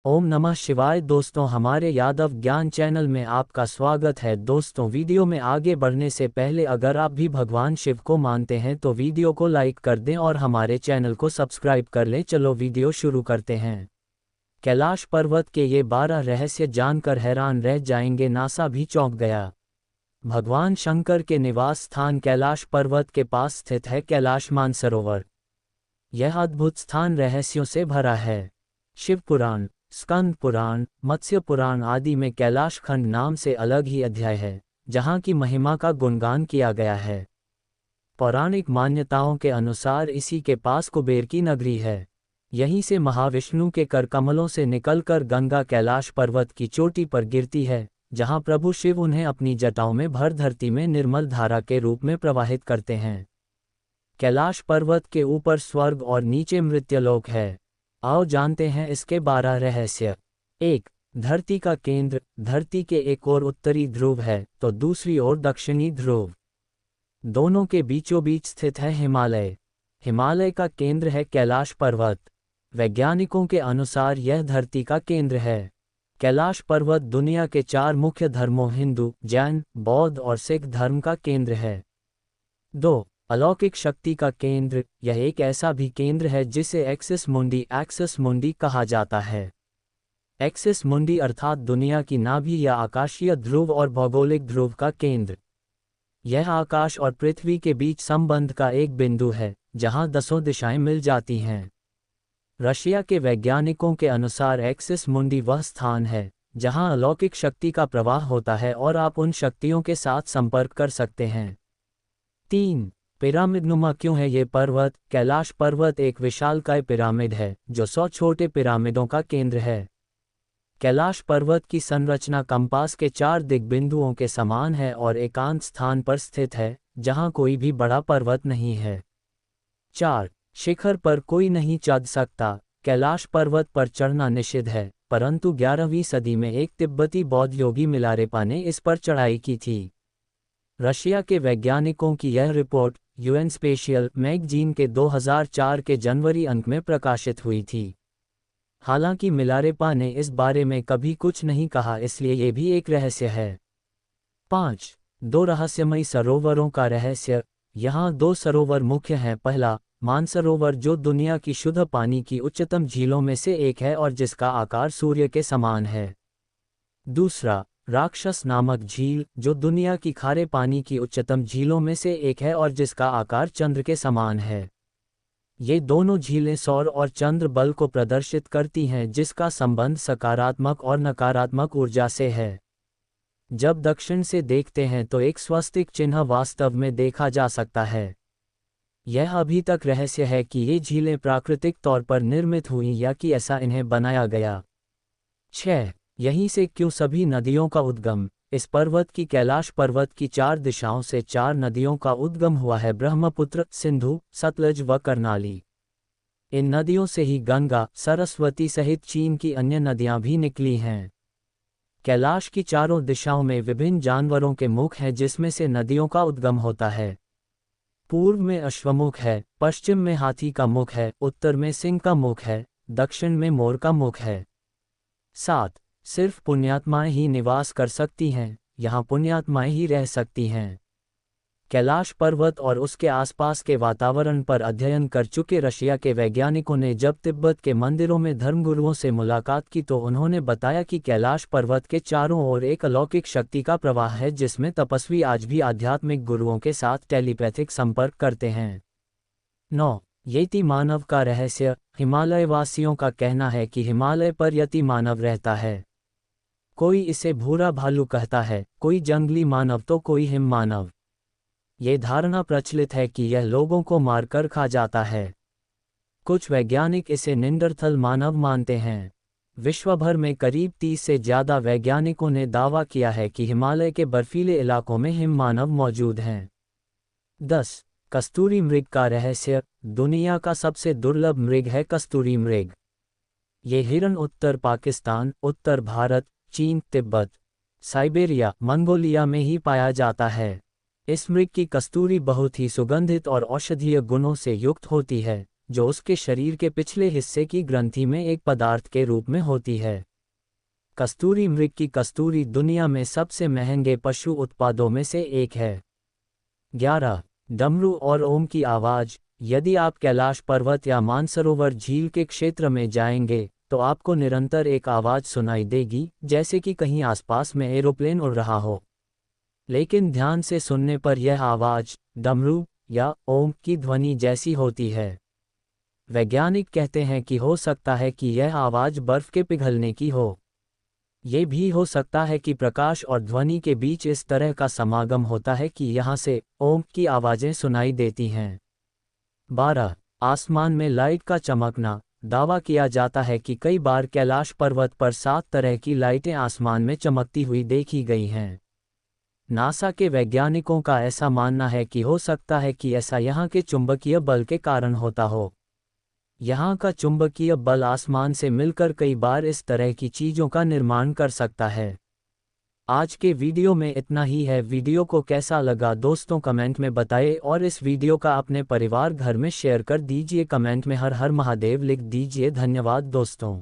ओम नमः शिवाय। दोस्तों, हमारे यादव ज्ञान चैनल में आपका स्वागत है। दोस्तों, वीडियो में आगे बढ़ने से पहले अगर आप भी भगवान शिव को मानते हैं तो वीडियो को लाइक कर दें और हमारे चैनल को सब्सक्राइब कर लें। चलो वीडियो शुरू करते हैं। कैलाश पर्वत के ये 12 रहस्य जानकर हैरान रह जाएंगे, नासा भी चौंक गया। भगवान शंकर के निवास स्थान कैलाश पर्वत के पास स्थित है कैलाश मानसरोवर। यह अद्भुत स्थान रहस्यों से भरा है। शिव पुराण, स्कंद पुराण, मत्स्य पुराण आदि में कैलाश खंड नाम से अलग ही अध्याय है, जहाँ की महिमा का गुणगान किया गया है। पौराणिक मान्यताओं के अनुसार इसी के पास कुबेर की नगरी है। यहीं से महाविष्णु के कर कमलों से निकलकर गंगा कैलाश पर्वत की चोटी पर गिरती है, जहाँ प्रभु शिव उन्हें अपनी जटाओं में भर धरती में निर्मल धारा के रूप में प्रवाहित करते हैं। कैलाश पर्वत के ऊपर स्वर्ग और नीचे मृत्यलोक है। आओ जानते हैं इसके 12 रहस्य। 1. धरती का केंद्र। धरती के एक ओर उत्तरी ध्रुव है तो दूसरी ओर दक्षिणी ध्रुव। दोनों के बीचों बीच स्थित है हिमालय। हिमालय का केंद्र है कैलाश पर्वत। वैज्ञानिकों के अनुसार यह धरती का केंद्र है। कैलाश पर्वत दुनिया के 4 मुख्य धर्मों हिंदू, जैन, बौद्ध और सिख धर्म का केंद्र है। 2. अलौकिक शक्ति का केंद्र। यह एक ऐसा भी केंद्र है जिसे एक्सिस मुंडी कहा जाता है। एक्सिस मुंडी अर्थात दुनिया की नाभि या आकाशीय ध्रुव और भौगोलिक ध्रुव का केंद्र। यह आकाश और पृथ्वी के बीच संबंध का एक बिंदु है, जहां 10 दिशाएं मिल जाती हैं। रशिया के वैज्ञानिकों के अनुसार एक्सिस मुंडी वह स्थान है जहां अलौकिक शक्ति का प्रवाह होता है और आप उन शक्तियों के साथ संपर्क कर सकते हैं। 3. पिरामिडनुमा क्यों है ये पर्वत? कैलाश पर्वत एक विशालकाय पिरामिड है जो 100 छोटे पिरामिडों का केंद्र है। कैलाश पर्वत की संरचना कंपास के 4 दिग्बिंदुओं के समान है और एकांत स्थान पर स्थित है, जहां कोई भी बड़ा पर्वत नहीं है। 4. शिखर पर कोई नहीं चढ़ सकता। कैलाश पर्वत पर चढ़ना निषिद्ध है, परंतु 11वीं सदी में एक तिब्बती बौद्ध योगी मिलारेपा ने इस पर चढ़ाई की थी। रशिया के वैज्ञानिकों की यह रिपोर्ट यूएन स्पेशियल मैगजीन के 2004 के जनवरी अंक में प्रकाशित हुई थी। हालांकि मिलारेपा ने इस बारे में कभी कुछ नहीं कहा, इसलिए ये भी एक रहस्य है। 5. 2 रहस्यमयी सरोवरों का रहस्य। यहाँ 2 सरोवर मुख्य हैं। पहला, मानसरोवर जो दुनिया की शुद्ध पानी की उच्चतम झीलों में से एक है और जिसका आकार सूर्य के समान है। दूसरा, राक्षस नामक झील जो दुनिया की खारे पानी की उच्चतम झीलों में से एक है और जिसका आकार चंद्र के समान है। ये दोनों झीलें सौर और चंद्र बल को प्रदर्शित करती हैं, जिसका संबंध सकारात्मक और नकारात्मक ऊर्जा से है। जब दक्षिण से देखते हैं तो एक स्वस्तिक चिन्ह वास्तव में देखा जा सकता है। यह अभी तक रहस्य है कि ये झीलें प्राकृतिक तौर पर निर्मित हुई या कि ऐसा इन्हें बनाया गया। 6. यहीं से क्यों सभी नदियों का उद्गम? इस पर्वत की कैलाश पर्वत की 4 दिशाओं से 4 नदियों का उद्गम हुआ है, ब्रह्मपुत्र, सिंधु, सतलज व कर्नाली। इन नदियों से ही गंगा, सरस्वती सहित चीन की अन्य नदियां भी निकली हैं। कैलाश की चारों दिशाओं में विभिन्न जानवरों के मुख हैं जिसमें से नदियों का उद्गम होता है। पूर्व में अश्वमुख है, पश्चिम में हाथी का मुख है, उत्तर में सिंह का मुख है, दक्षिण में मोर का मुख है। 7. सिर्फ पुण्यात्माएं ही निवास कर सकती हैं। यहाँ पुण्यात्माएं ही रह सकती हैं। कैलाश पर्वत और उसके आसपास के वातावरण पर अध्ययन कर चुके रशिया के वैज्ञानिकों ने जब तिब्बत के मंदिरों में धर्मगुरुओं से मुलाकात की तो उन्होंने बताया कि कैलाश पर्वत के चारों ओर एक अलौकिक शक्ति का प्रवाह है जिसमें तपस्वी आज भी आध्यात्मिक गुरुओं के साथ टेलीपैथिक संपर्क करते हैं। 9. यति मानव का रहस्य। हिमालय वासियों का कहना है कि हिमालय पर यति मानव रहता है। कोई इसे भूरा भालू कहता है, कोई जंगली मानव तो कोई हिम मानव। ये धारणा प्रचलित है कि यह लोगों को मारकर खा जाता है। कुछ वैज्ञानिक इसे निंडरथल मानव मानते हैं। विश्व भर में करीब 30 से ज़्यादा वैज्ञानिकों ने दावा किया है कि हिमालय के बर्फीले इलाकों में हिम मानव मौजूद हैं। 10. कस्तूरी मृग का रहस्य। दुनिया का सबसे दुर्लभ मृग है कस्तूरी मृग। ये हिरण उत्तर पाकिस्तान, उत्तर भारत, चीन, तिब्बत, साइबेरिया, मंगोलिया में ही पाया जाता है। इस मृग की कस्तूरी बहुत ही सुगंधित और औषधीय गुणों से युक्त होती है, जो उसके शरीर के पिछले हिस्से की ग्रंथि में एक पदार्थ के रूप में होती है। कस्तूरी मृग की कस्तूरी दुनिया में सबसे महंगे पशु उत्पादों में से एक है। 11. डमरू और ओम की आवाज़। यदि आप कैलाश पर्वत या मानसरोवर झील के क्षेत्र में जाएंगे तो आपको निरंतर एक आवाज़ सुनाई देगी, जैसे कि कहीं आसपास में एरोप्लेन उड़ रहा हो। लेकिन ध्यान से सुनने पर यह आवाज़ डमरू या ओम की ध्वनि जैसी होती है। वैज्ञानिक कहते हैं कि हो सकता है कि यह आवाज़ बर्फ के पिघलने की हो। ये भी हो सकता है कि प्रकाश और ध्वनि के बीच इस तरह का समागम होता है कि यहाँ से ओम की आवाज़ें सुनाई देती हैं। 12. आसमान में लाइट का चमकना। दावा किया जाता है कि कई बार कैलाश पर्वत पर 7 तरह की लाइटें आसमान में चमकती हुई देखी गई हैं। नासा के वैज्ञानिकों का ऐसा मानना है कि हो सकता है कि ऐसा यहाँ के चुंबकीय बल के कारण होता हो। यहाँ का चुंबकीय बल आसमान से मिलकर कई बार इस तरह की चीज़ों का निर्माण कर सकता है। आज के वीडियो में इतना ही है। वीडियो को कैसा लगा दोस्तों कमेंट में बताएं और इस वीडियो का अपने परिवार घर में शेयर कर दीजिए। कमेंट में हर हर महादेव लिख दीजिए। धन्यवाद दोस्तों।